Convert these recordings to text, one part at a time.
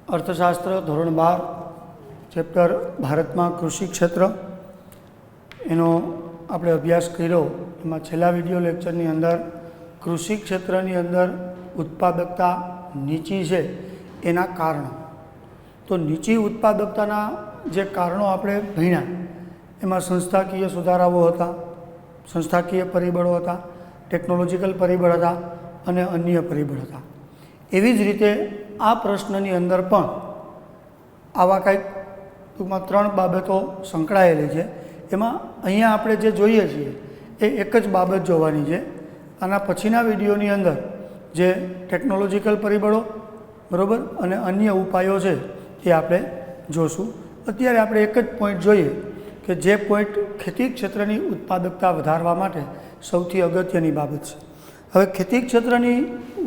अर्थशास्त्र धोरण 12 चेप्टर भारत में कृषि क्षेत्र एनो આપણે અભ્યાસ કર્યો। એમાં છેલ્લા વિડીયો લેક્ચરની અંદર કૃષિ ક્ષેત્રની અંદર ઉત્પાદકતા નીચી છે એના કારણો, તો નીચી ઉત્પાદકતાના જે કારણો આપણે ભણ્યા એમાં સંસ્થાકીય સુધારાઓ હતા, સંસ્થાકીય પરિબળો હતા, ટેકનોલોજીકલ પરિબળ હતા અને અન્ય પરિબળ હતા। એવી જ રીતે આ પ્રશ્નની અંદર પણ આવા કંઈક ટૂંકમાં 3 બાબતો સંકળાયેલી છે। એમાં અહીંયા આપણે જે જોઈએ છીએ એ એક જ બાબત જોવાની છે। આના પછીના વિડીયોની અંદર જે ટેકનોલોજીકલ પરિબળો બરાબર અને અન્ય ઉપાયો છે એ આપણે જોશું। અત્યારે આપણે એક જ પોઈન્ટ જોઈએ કે જે પોઈન્ટ ખેતી ક્ષેત્રની ઉત્પાદકતા વધારવા માટે સૌથી અગત્યની બાબત છે। હવે ખેતી ક્ષેત્રની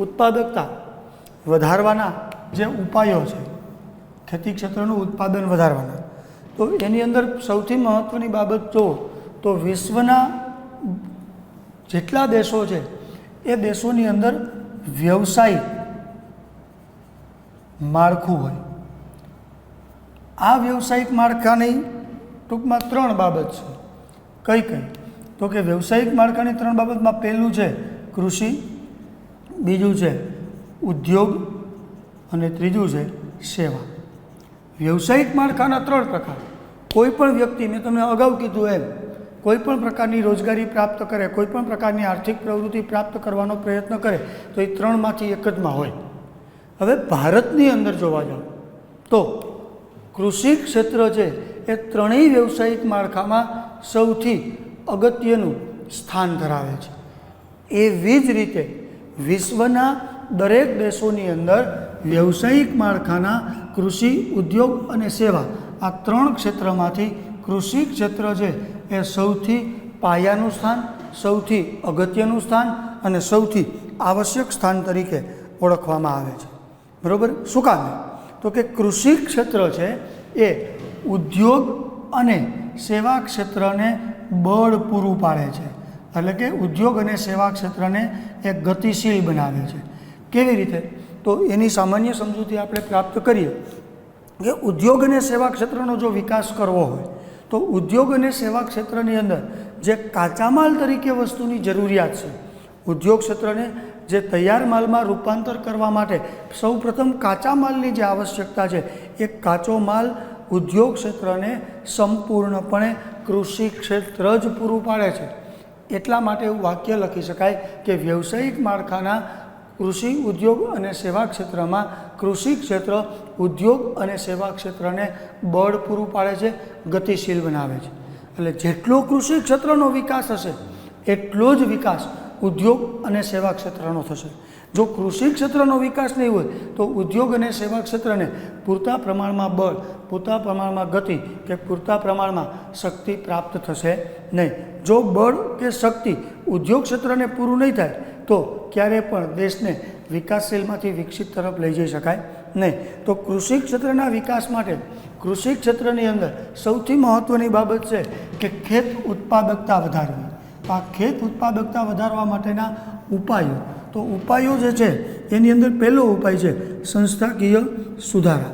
ઉત્પાદકતા વધારવાના જે ઉપાયો છે, ખેતી ક્ષેત્રનું ઉત્પાદન વધારવાના, તો એની અંદર સૌથી મહત્ત્વની બાબત જો તો વિશ્વના જેટલા દેશો છે એ દેશોની અંદર વ્યવસાયિક માળખું હોય। આ વ્યવસાયિક માળખાની ટૂંકમાં 3 બાબત છે। કઈ કઈ? તો કે વ્યવસાયિક માળખાની 3 બાબતમાં પહેલું છે કૃષિ, બીજું છે ઉદ્યોગ અને ત્રીજું છે સેવા। વ્યવસાયિક માળખાના 3 પ્રકાર। कोईपण व्यक्ति, मैं तमने अगाऊ कीधुं एम, कोईपण प्रकारनी रोजगारी प्राप्त करे, कोईपण प्रकारनी आर्थिक प्रवृत्ति प्राप्त करवानो प्रयत्न करे तो ये 3 मांथी एक ज मां होय। हवे भारतनी अंदर जोवा जाओ तो कृषि क्षेत्र छे ए 3 व्यवसायिक माळखामां सौथी अगत्यनुं स्थान धरावे छे। एवी ज रीते विश्वना दरेक देशोनी अंदर व्यवसायिक माळखाना कृषि, उद्योग अने सेवा आ 3 क्षेत्रमांथी कृषि क्षेत्र है ए सौथी पायानुं स्थान, सौथी अगत्यनुं स्थान अने सौथी आवश्यक स्थान तरीके ओळखवामां आवे छे। बरोबर? शुं काम? तो कि कृषि क्षेत्र है ए उद्योग अने सेवा क्षेत्र ने बळ पूरुं पाडे छे, एटले के उद्योग अने सेवा क्षेत्र ने एक गतिशील बनावे छे। केवी रीते? तो एनी सामान्य समजूती आपणे प्राप्त करीए कि उद्योग और सेवा क्षेत्रनो जो विकास करवो होय तो उद्योग और सेवा क्षेत्रनी अंदर जे काचा माल तरीके वस्तुनी जरूरियात छे, उद्योग क्षेत्र ने जे तैयार माल में रूपांतर करवा माटे सौ प्रथम काचा मालनी जे आवश्यकता है ए काचो माल उद्योग क्षेत्र ने संपूर्णपणे कृषि क्षेत्र ज पूरुं पाडे छे। एटला माटे एवुं वाक्य लखी शकाय कि व्यवसायिक माळखाना कृषि, उद्योग और सेवा क्षेत्र में कृषि क्षेत्र उद्योग और सेवा क्षेत्र ने बळ पूरुं पाडे छे, गतिशील बनावे छे। एटले जेटलो कृषि क्षेत्रनो विकास हशे एटलो ज विकास उद्योग और सेवा क्षेत्रनो थशे। जो कृषि क्षेत्रनो विकास नहीं होय तो उद्योग और सेवा क्षेत्र ने पूरता प्रमाण में बळ, पूरता प्रमाण में गति के पूरता प्रमाण में शक्ति प्राप्त थशे नहीं। जो बळ के शक्ति उद्योग क्षेत्र ने पूरुं नहीं थाय तो क्यारे पण देश ने विकासशीलमांथी विकसित तरफ लई जई शकाय नहीं। तो कृषि क्षेत्रना विकास माटे कृषि क्षेत्रनी अंदर सौथी महत्वनी बाबत है कि खेत उत्पादकता वधारवी। आ खेत उत्पादकता वधारवा माटेना उपायो, तो उपायो जे छे एनी अंदर पहेलो उपाय छे संस्थाकीय सुधारा।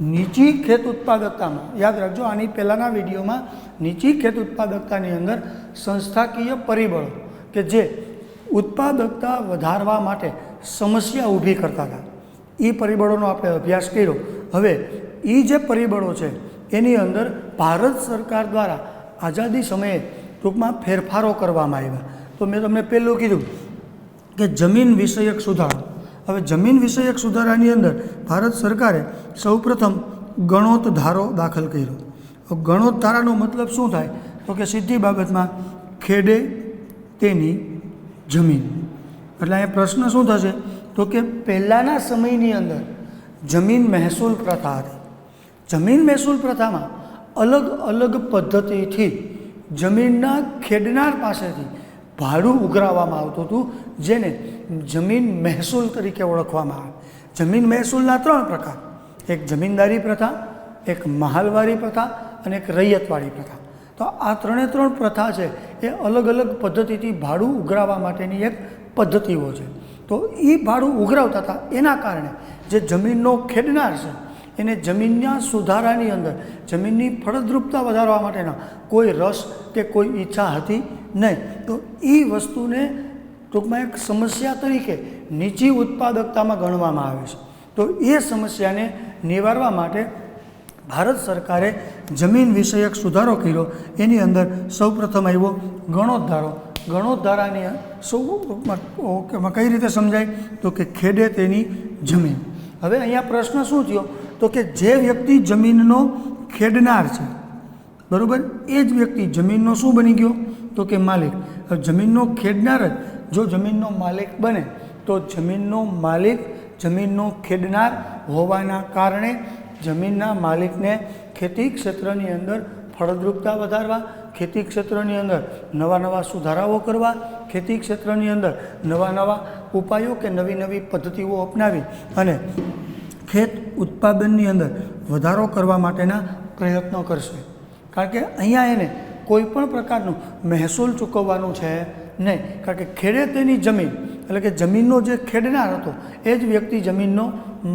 नीची खेत उत्पादकता में याद रखो, आनी पहेलाना विडियो में नीची खेत उत्पादकतानी अंदर संस्थाकीय परिबळो के जे उत्पादकता वधारवा माटे समस्या ऊभी करता था ई परिबळोनो आपणे अभ्यास कर्यो। हवे ई जे परिबळो छे एनी अंदर भारत सरकार द्वारा आज़ादी समये टूंकमां फेरफारो करवामां आव्या। तो मैं तमने पहेલું कीधुं कि जमीन विषयक सुधारो। हवे जमीन विषयक सुधारानी अंदर भारत सरकारे सौप्रथम गणोत धारो दाखल कर्यो। गणोत धारानो मतलब शुं थाय? तो कि सीधी बाबतमां खेडे तेनी जमीन। એટલે અહીંયા પ્રશ્ન શું થશે? તો કે પહેલાંના સમયની અંદર જમીન મહેસૂલ પ્રથા હતી। જમીન મહેસૂલ પ્રથામાં અલગ અલગ પદ્ધતિથી જમીનના ખેડનાર પાસેથી ભાડું ઉઘરાવવામાં આવતું હતું, જેને જમીન મહેસૂલ તરીકે ઓળખવામાં આવે। જમીન મહેસૂલના 3 પ્રકાર, એક જમીનદારી પ્રથા, એક મહાલવારી પ્રથા અને એક રૈયતવાળી પ્રથા। तो आ 3 प्रथा है ये अलग अलग पद्धति भाड़ू उघरावा माटेनी एक पद्धतिओ है। तो ये भाड़ू उघरावता था एना कारणे जे जमीननो खेडनार है એને જમીનના સુધારાની અંદર જમીનની ફળદ્રુપતા વધારવા માટેના કોઈ રસ કે કોઈ ઈચ્છા હતી નહીં. તો એ વસ્તુને ટૂંકમાં એક સમસ્યા તરીકે નીચી ઉત્પાદકતામાં ગણવામાં આવે છે. તો એ સમસ્યાને નિવારવા માટે ભારત સરકારે જમીન વિષયક સુધારો કર્યો. એની અંદર સૌપ્રથમ આવ્યો ગણોદ્ધારો. ગણોદ્ધારાની કઈ રીતે સમજાય તો કે ખેડે તેની જમીન. હવે અહીંયા પ્રશ્ન શું થયો તો કે જે વ્યક્તિ જમીનનો ખેડનાર છે, બરાબર, એ જ વ્યક્તિ જમીનનો શું બની ગયો તો કે માલિક. હવે જમીનનો ખેડનાર જ જો જમીનનો માલિક બને તો જમીનનો માલિક જમીનનો ખેડનાર હોવાના કારણે જમીનના માલિકને ખેતી ક્ષેત્રની અંદર ફળદ્રુપતા વધારવા, ખેતી ક્ષેત્રની અંદર નવા નવા સુધારાઓ કરવા, ખેતી ક્ષેત્રની અંદર નવા નવા ઉપાયો કે નવી નવી પદ્ધતિઓ અપનાવી અને ખેત ઉત્પાદનની અંદર વધારો કરવા માટેના પ્રયત્નો કરશે. કારણ કે અહીંયા એને કોઈ પણ પ્રકારનું મહેસૂલ ચૂકવવાનું છે નહીં. કારણ કે ખેડે તેની જમીન એટલે કે જમીનનો જે ખેડનાર હતો એ જ વ્યક્તિ જમીનનો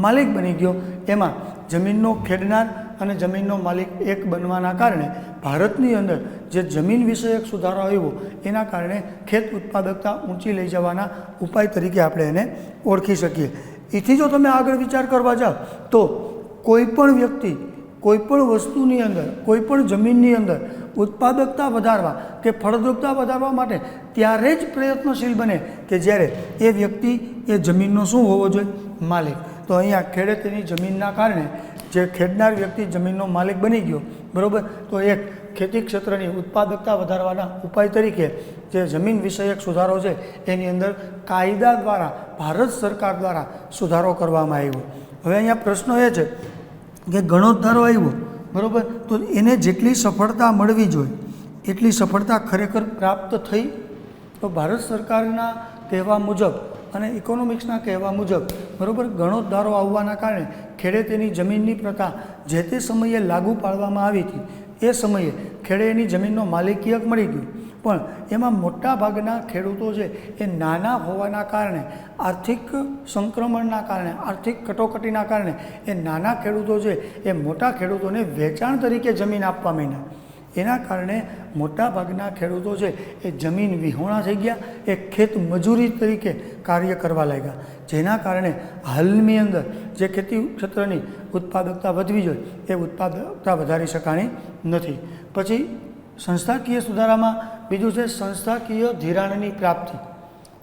માલિક બની ગયો. એમાં જમીનનો ખેડનાર અને જમીનનો માલિક એક બનવાના કારણે ભારતની અંદર જે જમીન વિષયક સુધારો આવ્યો એના કારણે ખેત ઉત્પાદકતા ઊંચી લઈ જવાના ઉપાય તરીકે આપણે એને ઓળખી શકીએ. એથી જો તમે આગળ વિચાર કરવા જાઓ તો કોઈ પણ વ્યક્તિ કોઈ પણ વસ્તુની અંદર કોઈ પણ જમીનની અંદર ઉત્પાદકતા વધારવા કે ફળદ્રુપતા વધારવા માટે ત્યારે જ પ્રયત્નશીલ બને કે જ્યારે એ વ્યક્તિ એ જમીનનો શું હોવો જોઈએ માલિક. તો અહીંયા ખેડે તેની જમીનના કારણે જે ખેડનાર વ્યક્તિ જમીનનો માલિક બની ગયો, બરાબર. તો એક ખેતી ક્ષેત્રની ઉત્પાદકતા વધારવાના ઉપાય તરીકે જે જમીન વિષયક સુધારો છે એની અંદર કાયદા દ્વારા ભારત સરકાર દ્વારા સુધારો કરવામાં આવ્યો. હવે અહીંયા પ્રશ્ન એ છે કે ગણોદ્ધારો આવ્યો, બરાબર, તો એને જેટલી સફળતા મળવી જોઈએ એટલી સફળતા ખરેખર પ્રાપ્ત થઈ? તો ભારત સરકારના કહેવા મુજબ અને ઇકોનોમિક્સના કહેવા મુજબ, બરાબર, ગણોદ્ધારો આવવાના કારણે ખેડે તેની જમીનની પ્રથા જે તે સમયે લાગુ પાડવામાં આવી હતી. એ સમયે ખેડે એની જમીનનો માલિકી હક મળી ગયો, પણ એમાં મોટા ભાગના ખેડૂતો છે એ નાના હોવાના કારણે, આર્થિક સંક્રમણના કારણે, આર્થિક કટોકટીના કારણે એ નાના ખેડૂતો છે એ મોટા ખેડૂતોને વેચાણ તરીકે જમીન આપવા માંડ્યા. એના કારણે મોટા ભાગના ખેડૂતો છે એ જમીન વિહોણા થઈ ગયા, એ ખેત મજૂરી તરીકે કાર્ય કરવા લાગ્યા. જેના કારણે હાલની અંદર જે ખેતી ક્ષેત્રની ઉત્પાદકતા વધવી જોઈએ એ ઉત્પાદકતા વધારી શકાણી નથી. પછી સંસ્થાકીય સુધારામાં બીજું છે સંસ્થાકીય ધિરાણની પ્રાપ્તિ.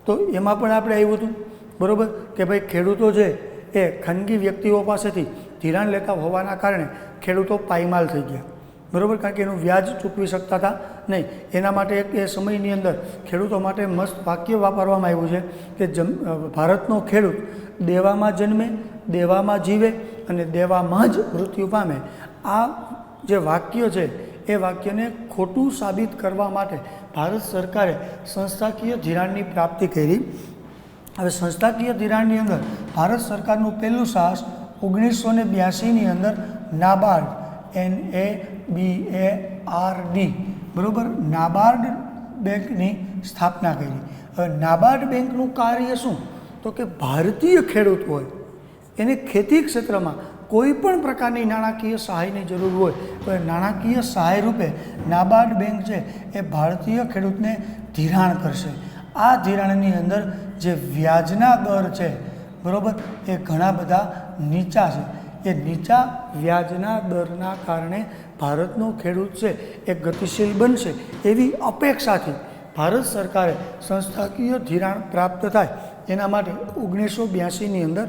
તો એમાં પણ આપણે આવ્યું હતું, બરાબર, કે ભાઈ ખેડૂતો છે એ ખાનગી વ્યક્તિઓ પાસેથી ધિરાણ લેતા હોવાના કારણે ખેડૂતો પાયમાલ થઈ ગયા, બરાબર. કારણ કે એનું વ્યાજ ચૂકવી શકતા હતા નહીં. એના માટે એક એ સમયની અંદર ખેડૂતો માટે મસ્ત વાક્ય વાપરવામાં આવ્યું છે કે ભારતનો ખેડૂત દેવામાં જન્મે, દેવામાં જીવે અને દેવામાં જ મૃત્યુ પામે. આ જે વાક્ય છે એ વાક્યને ખોટું સાબિત કરવા માટે ભારત સરકારે સંસ્થાકીય ધિરાણની પ્રાપ્તિ કરી. હવે સંસ્થાકીય ધિરાણની અંદર ભારત સરકારનું પહેલું સાહસ 1982ની અંદર નાબાર્ડ NABARD, બરાબર, નાબાર્ડ બેંકની સ્થાપના કરી. હવે નાબાર્ડ બેંકનું કાર્ય શું તો કે ભારતીય ખેડૂત હોય એને ખેતી ક્ષેત્રમાં કોઈ પણ પ્રકારની નાણાકીય સહાયની જરૂર હોય તો એ નાણાકીય સહાય રૂપે નાબાર્ડ બેંક છે એ ભારતીય ખેડૂતને ધિરાણ કરશે. આ ધિરાણની અંદર જે વ્યાજના દર છે, બરાબર, એ ઘણા બધા નીચા છે. એ નીચા વ્યાજના દરના કારણે ભારતનો ખેડૂત છે એ ગતિશીલ બનશે એવી અપેક્ષાથી ભારત સરકારે સંસ્થાકીય ધિરાણ પ્રાપ્ત થાય એના માટે 1982ની અંદર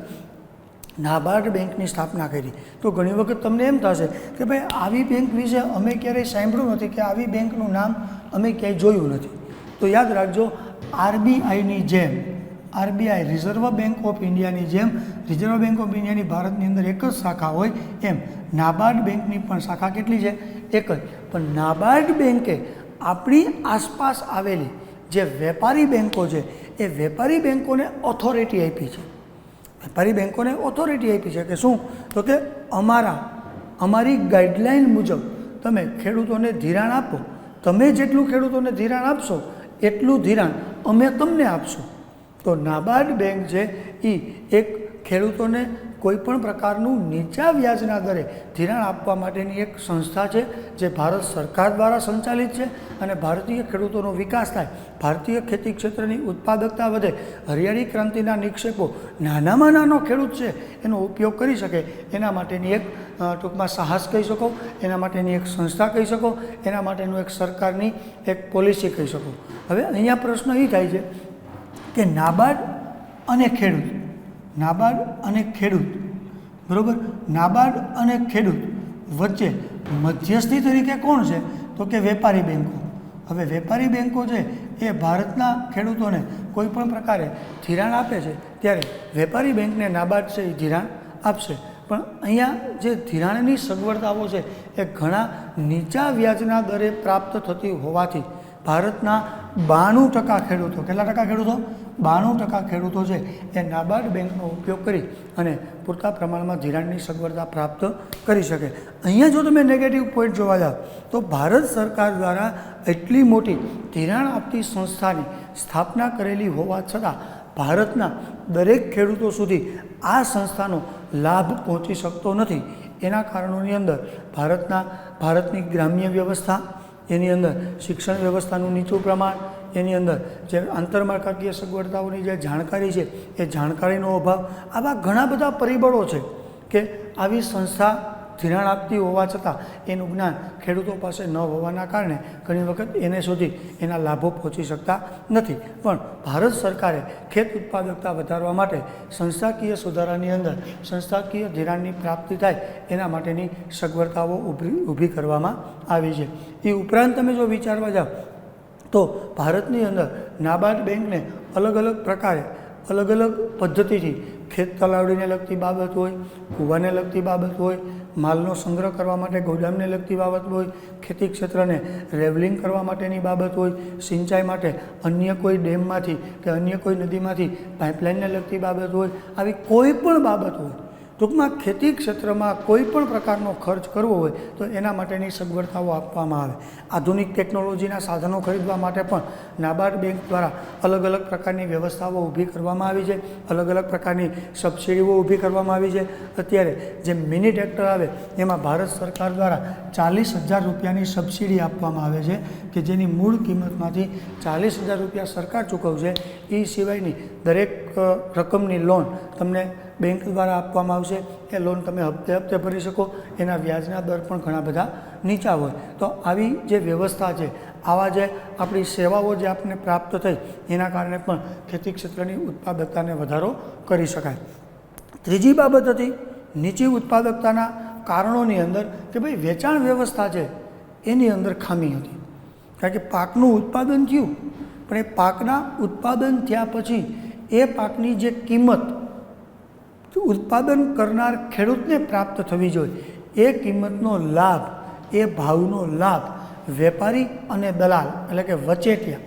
નાબાર્ડ બેંકની સ્થાપના કરી. તો ઘણી વખત તમને એમ થશે કે ભાઈ આવી બેંક વિશે અમે ક્યારેય સાંભળ્યું નથી કે આવી બેંકનું નામ અમે ક્યાંય જોયું નથી. તો યાદ રાખજો, RBIની જેમ RBI રિઝર્વ બેંક ઓફ ઇન્ડિયાની જેમ રિઝર્વ બેંક ઓફ ઇન્ડિયાની ભારતની અંદર એક જ શાખા હોય એમ નાબાર્ડ બેંકની પણ શાખા કેટલી છે? એક જ. પણ નાબાર્ડ બેંકે આપણી આસપાસ આવેલી જે વેપારી બેંકો છે એ વેપારી બેંકોને ઓથોરિટી આપી છે. વેપારી બેંકોને ઓથોરિટી આપી છે કે શું તો કે અમારી ગાઈડલાઇન મુજબ તમે ખેડૂતોને ધિરાણ આપો, તમે જેટલું ખેડૂતોને ધિરાણ આપશો એટલું ધિરાણ અમે તમને આપશું. તો નાબાર્ડ બેંક છે એ એક ખેડૂતોને કોઈપણ પ્રકારનું નીચા વ્યાજના દરે ધિરાણ આપવા માટેની એક સંસ્થા છે જે ભારત સરકાર દ્વારા સંચાલિત છે અને ભારતીય ખેડૂતોનો વિકાસ થાય, ભારતીય ખેતી ક્ષેત્રની ઉત્પાદકતા વધે, હરિયાળી ક્રાંતિના નિક્ષેપો નાનામાં નાનો ખેડૂત છે એનો ઉપયોગ કરી શકે એના માટેની એક ટૂંકમાં સાહસ કહી શકો, એના માટેની એક સંસ્થા કહી શકો, એના માટેનું એક સરકારની એક પોલિસી કહી શકો. હવે અહીંયા પ્રશ્ન એ થાય છે કે નાબાર્ડ અને ખેડૂત બરાબર, નાબાર્ડ અને ખેડૂત વચ્ચે મધ્યસ્થી તરીકે કોણ છે? તો કે વેપારી બેન્કો. હવે વેપારી બેન્કો છે એ ભારતના ખેડૂતોને કોઈ પણ પ્રકારે ધિરાણ આપે છે ત્યારે વેપારી બેંકને નાબાર્ડ છે એ ધિરાણ આપશે. પણ અહીંયા જે ધિરાણની સગવડતાઓ છે એ ઘણા નીચા વ્યાજના દરે પ્રાપ્ત થતી હોવાથી ભારતના 92% ખેડૂતો, કેટલા ટકા ખેડૂતો? 92% ખેડૂતો છે એ નાબાર્ડ બેંકનો ઉપયોગ કરી અને પૂરતા પ્રમાણમાં ધિરાણની સગવડતા પ્રાપ્ત કરી શકે. અહીંયા જો તમે નેગેટિવ પોઈન્ટ જોવા જાઓ તો ભારત સરકાર દ્વારા એટલી મોટી ધિરાણ આપતી સંસ્થાની સ્થાપના કરેલી હોવા છતાં ભારતના દરેક ખેડૂતો સુધી આ સંસ્થાનો લાભ પહોંચી શકતો નથી. એના કારણોની અંદર ભારતની ગ્રામ્ય વ્યવસ્થા, એની અંદર શિક્ષણ વ્યવસ્થાનું નીચું પ્રમાણ, એની અંદર જે આંતરમાળખાકીય સગવડતાઓની જે જાણકારી છે એ જાણકારીનો અભાવ, આવા ઘણા બધા પરિબળો છે કે આવી સંસ્થા ધિરાણ આપતી હોવા છતાં એનું જ્ઞાન ખેડૂતો પાસે ન હોવાના કારણે ઘણી વખત એને સુધી એના લાભો પહોંચી શકતા નથી. પણ ભારત સરકારે ખેત ઉત્પાદકતા વધારવા માટે સંસ્થાકીય સુધારાની અંદર સંસ્થાકીય ધિરાણની પ્રાપ્તિ થાય એના માટેની સગવડતાઓ ઊભી કરવામાં આવી છે. એ ઉપરાંત તમે જો વિચારવા જાઓ તો ભારતની અંદર નાબાર્ડ બેંકને અલગ અલગ પ્રકારે અલગ અલગ પદ્ધતિથી ખેત તલાવડીને લગતી બાબત હોય, કૂવાને લગતી બાબત હોય, માલનો સંગ્રહ કરવા માટે ગોદામને લગતી બાબત હોય, ખેતી ક્ષેત્રને રેવલિંગ કરવા માટેની બાબત હોય, સિંચાઈ માટે અન્ય કોઈ ડેમમાંથી કે અન્ય કોઈ નદીમાંથી પાઇપલાઇનને લગતી બાબત હોય, આવી કોઈ પણ બાબત હોય, ટૂંકમાં ખેતી ક્ષેત્રમાં કોઈ પણ પ્રકારનો ખર્ચ કરવો હોય તો એના માટેની સગવડતાઓ આપવામાં આવે. આધુનિક ટેકનોલોજીના સાધનો ખરીદવા માટે પણ નાબાર્ડ બેંક દ્વારા અલગ અલગ પ્રકારની વ્યવસ્થાઓ ઊભી કરવામાં આવી છે, અલગ અલગ પ્રકારની સબસિડીઓ ઊભી કરવામાં આવી છે. અત્યારે જે મિની ટ્રેક્ટર આવે એમાં ભારત સરકાર દ્વારા 40,000 રૂપિયાની સબસિડી આપવામાં આવે છે કે જેની મૂળ કિંમતમાંથી 40,000 રૂપિયા સરકાર ચૂકવશે. એ સિવાયની દરેક રકમની લોન તમને બેંક દ્વારા આપવામાં આવશે. એ લોન તમે હપ્તે હપ્તે ભરી શકો, એના વ્યાજના દર પણ ઘણા બધા નીચા હોય. તો આવી જે વ્યવસ્થા છે, આવા જે આપણી સેવાઓ જે આપણને પ્રાપ્ત થઈ એના કારણે પણ ખેતી ક્ષેત્રની ઉત્પાદકતાને વધારો કરી શકાય. ત્રીજી બાબત હતી નીચી ઉત્પાદકતાના કારણોની અંદર કે ભાઈ વેચાણ વ્યવસ્થા છે એની અંદર ખામી હતી. કારણ કે પાકનું ઉત્પાદન થયું પણ એ પાકના ઉત્પાદન થયા પછી એ પાકની જે કિંમત ઉત્પાદન કરનાર ખેડૂતને પ્રાપ્ત થવી જોઈએ, એ કિંમતનો લાભ, એ ભાવનો લાભ વેપારી અને દલાલ એટલે કે વચેટિયા,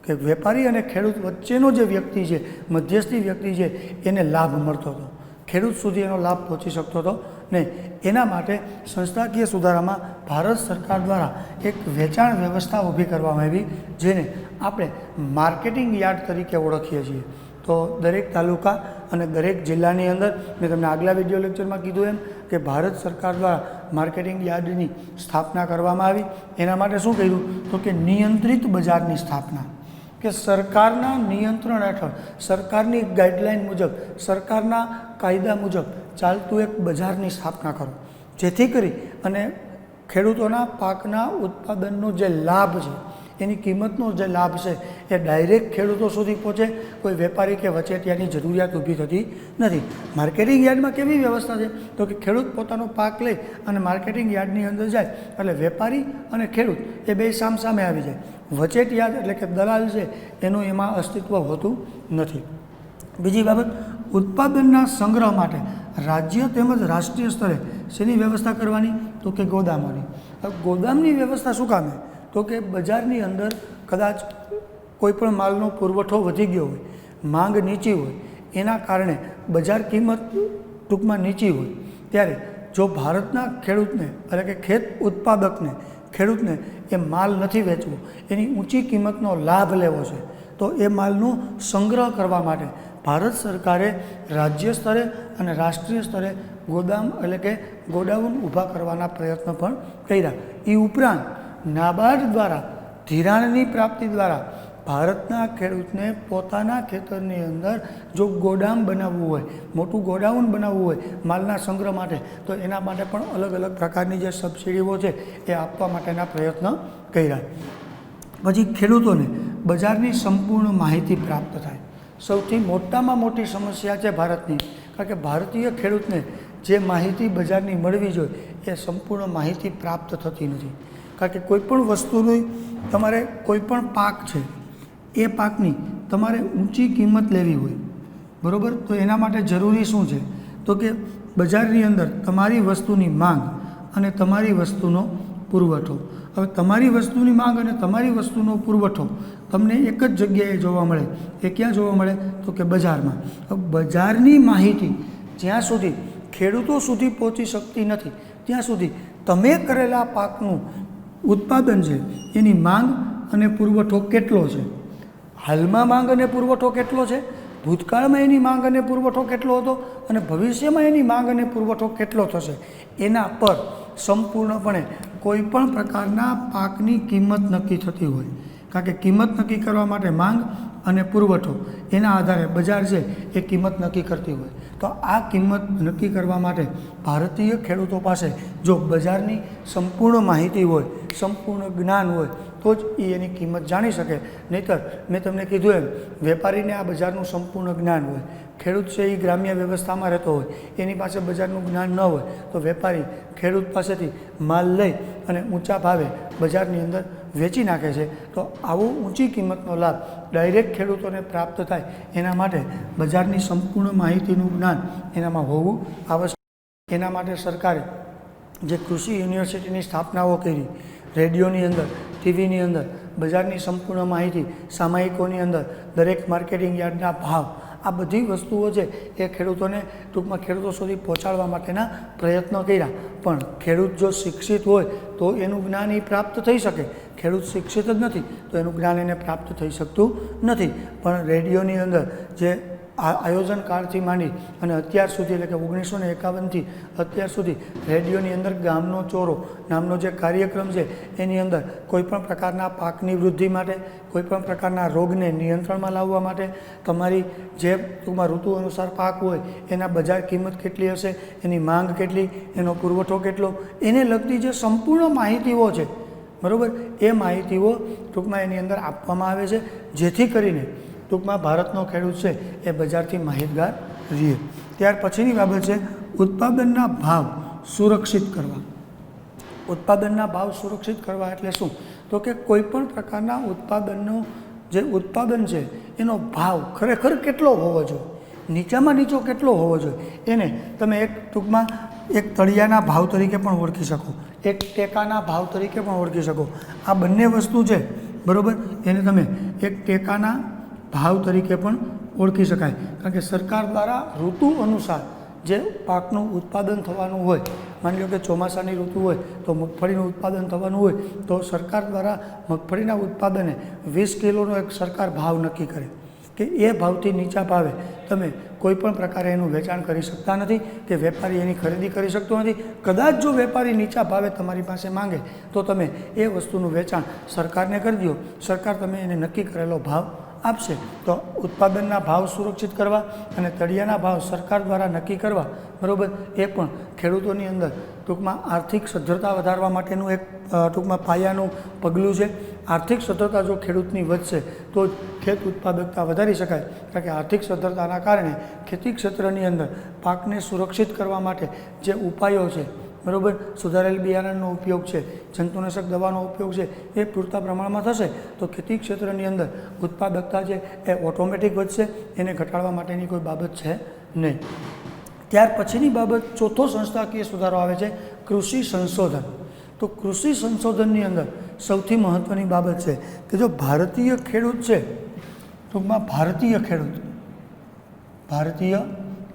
કે વેપારી અને ખેડૂત વચ્ચેનો જે વ્યક્તિ છે, મધ્યસ્થી વ્યક્તિ છે, એને લાભ મળતો હતો. ખેડૂત સુધી એનો લાભ પહોંચી શકતો હતો નહીં. એના માટે સંસ્થાકીય સુધારામાં ભારત સરકાર દ્વારા એક વેચાણ વ્યવસ્થા ઊભી કરવામાં આવી જેને આપણે માર્કેટિંગ યાર્ડ તરીકે ઓળખીએ છીએ. તો દરેક તાલુકા અને દરેક જિલ્લાની અંદર મેં તમને આગલા વિડીયો લેક્ચરમાં કીધું એમ કે ભારત સરકાર દ્વારા માર્કેટિંગ યાર્ડની સ્થાપના કરવામાં આવી. એના માટે શું કર્યું તો કે નિયંત્રિત બજારની સ્થાપના, કે સરકારના નિયંત્રણ હેઠળ, સરકારની ગાઈડલાઇન મુજબ, સરકારના કાયદા મુજબ ચાલતું એક બજારની સ્થાપના કરો, જેથી કરી અને ખેડૂતોના પાકના ઉત્પાદનનો જે લાભ છે, એની કિંમતનો જે લાભ છે એ ડાયરેક્ટ ખેડૂતો સુધી પહોંચે. કોઈ વેપારી કે વચેટિયાની જરૂરિયાત ઊભી થતી નથી. માર્કેટિંગ યાર્ડમાં કેવી વ્યવસ્થા છે તો કે ખેડૂત પોતાનો પાક લઈ અને માર્કેટિંગ યાર્ડની અંદર જાય એટલે વેપારી અને ખેડૂત એ બે સામસામે આવી જાય. વચેટિયા એટલે કે દલાલ છે એનું એમાં અસ્તિત્વ હોતું નથી. બીજી બાબત, ઉત્પાદનના સંગ્રહ માટે રાજ્ય તેમજ રાષ્ટ્રીય સ્તરે શેની વ્યવસ્થા કરવાની તો કે ગોદામોની. ગોદામની વ્યવસ્થા શું કામે તો કે બજારની અંદર કદાચ કોઈપણ માલનો પુરવઠો વધી ગયો હોય, માંગ નીચી હોય, એના કારણે બજાર કિંમત ટૂંકમાં નીચી હોય, ત્યારે જો ભારતના ખેડૂતને એટલે કે ખેત ઉત્પાદકને, ખેડૂતને એ માલ નથી વેચવો, એની ઊંચી કિંમતનો લાભ લેવો છે, તો એ માલનો સંગ્રહ કરવા માટે ભારત સરકારે રાજ્ય સ્તરે અને રાષ્ટ્રીય સ્તરે ગોદામ એટલે કે ગોડાઉન ઊભા કરવાના પ્રયત્નો પણ કર્યા. એ ઉપરાંત નાબાર્ડ દ્વારા ધિરાણની પ્રાપ્તિ દ્વારા ભારતના ખેડૂતને પોતાના ખેતરની અંદર જો ગોડામ બનાવવું હોય, મોટું ગોડાઉન બનાવવું હોય માલના સંગ્રહ માટે, તો એના માટે પણ અલગ અલગ પ્રકારની જે સબસિડીઓ છે એ આપવા માટેના પ્રયત્ન કર્યા. પછી ખેડૂતોને બજારની સંપૂર્ણ માહિતી પ્રાપ્ત થાય. સૌથી મોટામાં મોટી સમસ્યા છે ભારતની, કારણ કે ભારતીય ખેડૂતને જે માહિતી બજારની મળવી જોઈએ એ સંપૂર્ણ માહિતી પ્રાપ્ત થતી નથી. કારણ કે કોઈપણ વસ્તુની તમારે કોઈપણ પાક છે એ પાકની તમારે ઊંચી કિંમત લેવી હોય, બરાબર, તો એના માટે જરૂરી શું છે તો કે બજારની અંદર તમારી વસ્તુની માંગ અને તમારી વસ્તુનો પુરવઠો. હવે તમારી વસ્તુની માંગ અને તમારી વસ્તુનો પુરવઠો તમને એક જ જગ્યાએ જોવા મળે. એ ક્યાં જોવા મળે તો કે બજારમાં. હવે બજારની માહિતી જ્યાં સુધી ખેડૂતો સુધી પહોંચી શકતી નથી ત્યાં સુધી તમે કરેલા પાકનું ઉત્પાદન છે એની માંગ અને પુરવઠો કેટલો છે, હાલમાં માંગ અને પુરવઠો કેટલો છે, ભૂતકાળમાં એની માંગ અને પુરવઠો કેટલો હતો અને ભવિષ્યમાં એની માંગ અને પુરવઠો કેટલો થશે, એના પર સંપૂર્ણપણે કોઈપણ પ્રકારના પાકની કિંમત નક્કી થતી હોય. કારણ કે કિંમત નક્કી કરવા માટે માંગ અને પુરવઠો એના આધારે બજાર છે એ કિંમત નક્કી કરતી હોય. તો આ કિંમત નક્કી કરવા માટે ભારતીય ખેડૂતો પાસે જો બજારની સંપૂર્ણ માહિતી હોય, સંપૂર્ણ જ્ઞાન હોય તો જ એ એની કિંમત જાણી શકે. નહીંતર મેં તમને કીધું એમ વેપારીને આ બજારનું સંપૂર્ણ જ્ઞાન હોય, ખેડૂત છે એ ગ્રામ્ય વ્યવસ્થામાં રહેતો હોય, એની પાસે બજારનું જ્ઞાન ન હોય, તો વેપારી ખેડૂત પાસેથી માલ લઈ અને ઊંચા ભાવે બજારની અંદર વેચી નાખે છે. તો આવો ઊંચી કિંમતનો લાભ ડાયરેક્ટ ખેડૂતોને પ્રાપ્ત થાય એના માટે બજારની સંપૂર્ણ માહિતીનું જ્ઞાન એનામાં હોવું આવશ્યક. એના માટે સરકારે જે કૃષિ યુનિવર્સિટીની સ્થાપનાઓ કરી, રેડિયોની અંદર, ટીવીની અંદર બજારની સંપૂર્ણ માહિતી, સામાયિકોની અંદર દરેક માર્કેટિંગ યાર્ડના ભાવ, આ બધી વસ્તુઓ છે એ ખેડૂતોને ટૂંકમાં ખેડૂતો સુધી પહોંચાડવા માટેના પ્રયત્નો કર્યા. પણ ખેડૂત જો શિક્ષિત હોય તો એનું જ્ઞાન એ પ્રાપ્ત થઈ શકે. ખેડૂત શિક્ષિત જ નથી તો એનું જ્ઞાન એને પ્રાપ્ત થઈ શકતું નથી. પણ રેડિયોની અંદર જે આયોજન કાળથી માંડી અને અત્યાર સુધી એટલે કે 1951થી અત્યાર સુધી રેડિયોની અંદર ગામનો ચોરો નામનો જે કાર્યક્રમ છે એની અંદર કોઈપણ પ્રકારના પાકની વૃદ્ધિ માટે, કોઈપણ પ્રકારના રોગને નિયંત્રણમાં લાવવા માટે, તમારી જે ટૂંકમાં ઋતુ અનુસાર પાક હોય એના બજાર કિંમત કેટલી હશે, એની માંગ કેટલી, એનો પુરવઠો કેટલો, એને લગતી જે સંપૂર્ણ માહિતીઓ છે, બરાબર, એ માહિતીઓ ટૂંકમાં એની અંદર આપવામાં આવે છે જેથી કરીને ટૂંકમાં ભારતનો ખેડૂત છે એ બજારથી માહિતગાર રહે. ત્યાર પછીની બાબત છે ઉત્પાદનના ભાવ સુરક્ષિત કરવા. ઉત્પાદનના ભાવ સુરક્ષિત કરવા એટલે શું તો કે કોઈપણ પ્રકારના ઉત્પાદનનું જે ઉત્પાદન છે એનો ભાવ ખરેખર કેટલો હોવો જોઈએ, નીચામાં નીચો કેટલો હોવો જોઈએ, એને તમે એક ટૂંકમાં એક તળિયાના ભાવ તરીકે પણ ઓળખી શકો, એક ટેકાના ભાવ તરીકે પણ ઓળખી શકો. આ બંને વસ્તુ છે, બરાબર, એને તમે એક ટેકાના ભાવ તરીકે પણ ઓળખી શકાય. કારણ કે સરકાર દ્વારા ઋતુ અનુસાર જે પાકનું ઉત્પાદન થવાનું હોય, માની લો કે ચોમાસાની ઋતુ હોય તો મગફળીનું ઉત્પાદન થવાનું હોય તો સરકાર દ્વારા મગફળીના ઉત્પાદને 20 કિલોનો એક સરકાર ભાવ નક્કી કરે કે એ ભાવથી નીચા ભાવે તમે કોઈપણ પ્રકારે એનું વેચાણ કરી શકતા નથી કે વેપારી એની ખરીદી કરી શકતો નથી. કદાચ જો વેપારી નીચા ભાવે તમારી પાસે માંગે તો તમે એ વસ્તુનું વેચાણ સરકારને કરી દો, સરકાર તમે એને નક્કી કરેલો ભાવ આપશે. તો ઉત્પાદનના ભાવ સુરક્ષિત કરવા અને તળિયાના ભાવ સરકાર દ્વારા નક્કી કરવા, બરાબર, એ પણ ખેડૂતોની અંદર ટૂંકમાં આર્થિક સદ્ધરતા વધારવા માટેનું એક ટૂંકમાં પાયાનું પગલું છે. આર્થિક સદ્ધરતા જો ખેડૂતની વધશે તો જ ખેત ઉત્પાદકતા વધારી શકાય. કારણ કે આર્થિક સદ્ધરતાના કારણે ખેતી ક્ષેત્રની અંદર પાકને સુરક્ષિત કરવા માટે જે ઉપાયો છે, બરાબર, સુધારેલ બિયારણનો ઉપયોગ છે, જંતુનાશક દવાનો ઉપયોગ છે, એ પૂરતા પ્રમાણમાં થશે તો ખેતી ક્ષેત્રની અંદર ઉત્પાદકતા છે એ ઓટોમેટિક વધશે. એને ઘટાડવા માટેની કોઈ બાબત છે નહીં. ત્યાર પછીની બાબત ચોથો સંસ્થાકીય સુધારો આવે છે કૃષિ સંશોધન. તો કૃષિ સંશોધનની અંદર સૌથી મહત્ત્વની બાબત છે કે જો ભારતીય ખેડૂત છે, ટૂંકમાં ભારતીય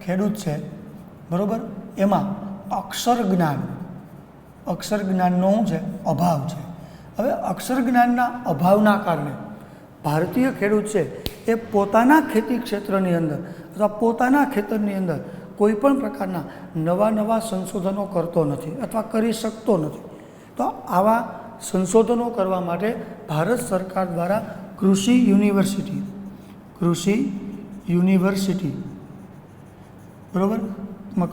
ખેડૂત છે, બરાબર, એમાં અક્ષર જ્ઞાનનો શું છે અભાવ છે. હવે અક્ષર જ્ઞાનના અભાવના કારણે ભારતીય ખેડૂત છે એ પોતાના ખેતી ક્ષેત્રની અંદર અથવા પોતાના ખેતરની અંદર કોઈ પણ પ્રકારના નવા સંશોધનો કરતો નથી અથવા કરી શકતો નથી. તો આવા સંશોધનો કરવા માટે ભારત સરકાર દ્વારા કૃષિ યુનિવર્સિટી બરાબર,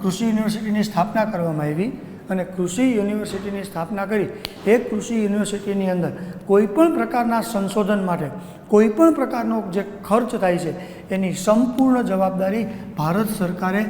કૃષિ યુનિવર્સિટીની સ્થાપના કરવામાં આવી અને કૃષિ યુનિવર્સિટીની સ્થાપના કરી એ કૃષિ યુનિવર્સિટીની અંદર કોઈપણ પ્રકારના સંશોધન માટે કોઈપણ પ્રકારનો જે ખર્ચ થાય છે એની સંપૂર્ણ જવાબદારી ભારત સરકારે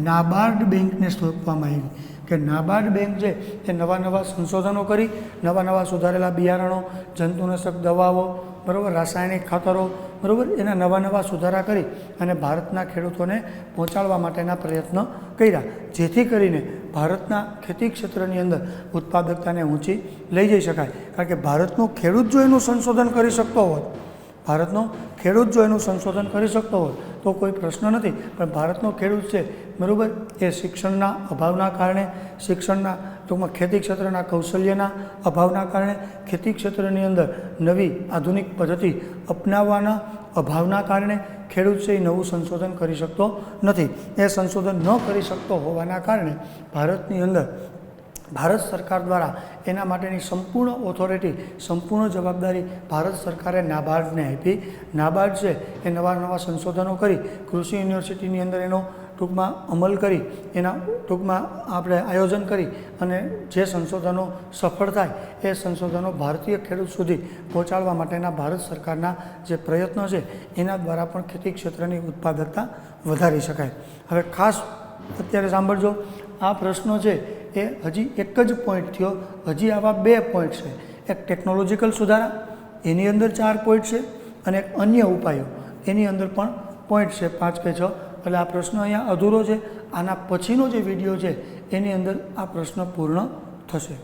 નાબાર્ડ બેંકને સોંપવામાં આવી કે નાબાર્ડ બેંક છે એ નવા સંશોધનો કરી નવા સુધારેલા બિયારણો, જંતુનાશક દવાઓ, બરાબર, રાસાયણિક ખાતરો, બરાબર, એના નવા સુધારા કરી અને ભારતના ખેડૂતોને પહોંચાડવા માટેના પ્રયત્નો કર્યા, જેથી કરીને ભારતના ખેતી ક્ષેત્રની અંદર ઉત્પાદકતાને ઊંચી લઈ જઈ શકાય. કારણ કે ભારતનો ખેડૂત જો એનું સંશોધન કરી શકતો હોત, તો કોઈ પ્રશ્ન નથી. પણ ભારતનો ખેડૂત છે, બરાબર, એ શિક્ષણના અભાવના કારણે, ટૂંકમાં ખેતી ક્ષેત્રના કૌશલ્યના અભાવના કારણે, ખેતી ક્ષેત્રની અંદર નવી આધુનિક પદ્ધતિ અપનાવવાના અભાવના કારણે ખેડૂત છે એ નવું સંશોધન કરી શકતો નથી. એ સંશોધન ન કરી શકતો હોવાના કારણે ભારતની અંદર ભારત સરકાર દ્વારા એના માટેની સંપૂર્ણ ઓથોરિટી, સંપૂર્ણ જવાબદારી ભારત સરકારે નાબાર્ડને આપી. નાબાર્ડ છે એ નવા સંશોધનો કરી કૃષિ યુનિવર્સિટીની અંદર એનો ટૂંકમાં અમલ કરી, એના ટૂંકમાં આપણે આયોજન કરી અને જે સંશોધનો સફળ થાય એ સંશોધનો ભારતીય ખેડૂત સુધી પહોંચાડવા માટેના ભારત સરકારના જે પ્રયત્નો છે એના દ્વારા પણ ખેતી ક્ષેત્રની ઉત્પાદકતા વધારી શકાય. હવે ખાસ અત્યારે સાંભળજો, આ પ્રશ્નો છે એ હજી એક જ પોઈન્ટ થયો, હજી આવા 2 પોઈન્ટ છે. એક ટેકનોલોજીકલ સુધારા, એની અંદર 4 પોઈન્ટ છે, અને એક અન્ય ઉપાયો, એની અંદર પણ પોઈન્ટ છે 5 કે 6. એટલે આ પ્રશ્ન અહીંયા અધૂરો છે. આના પછીનો જે વિડીયો છે એની અંદર આ પ્રશ્ન પૂર્ણ થશે.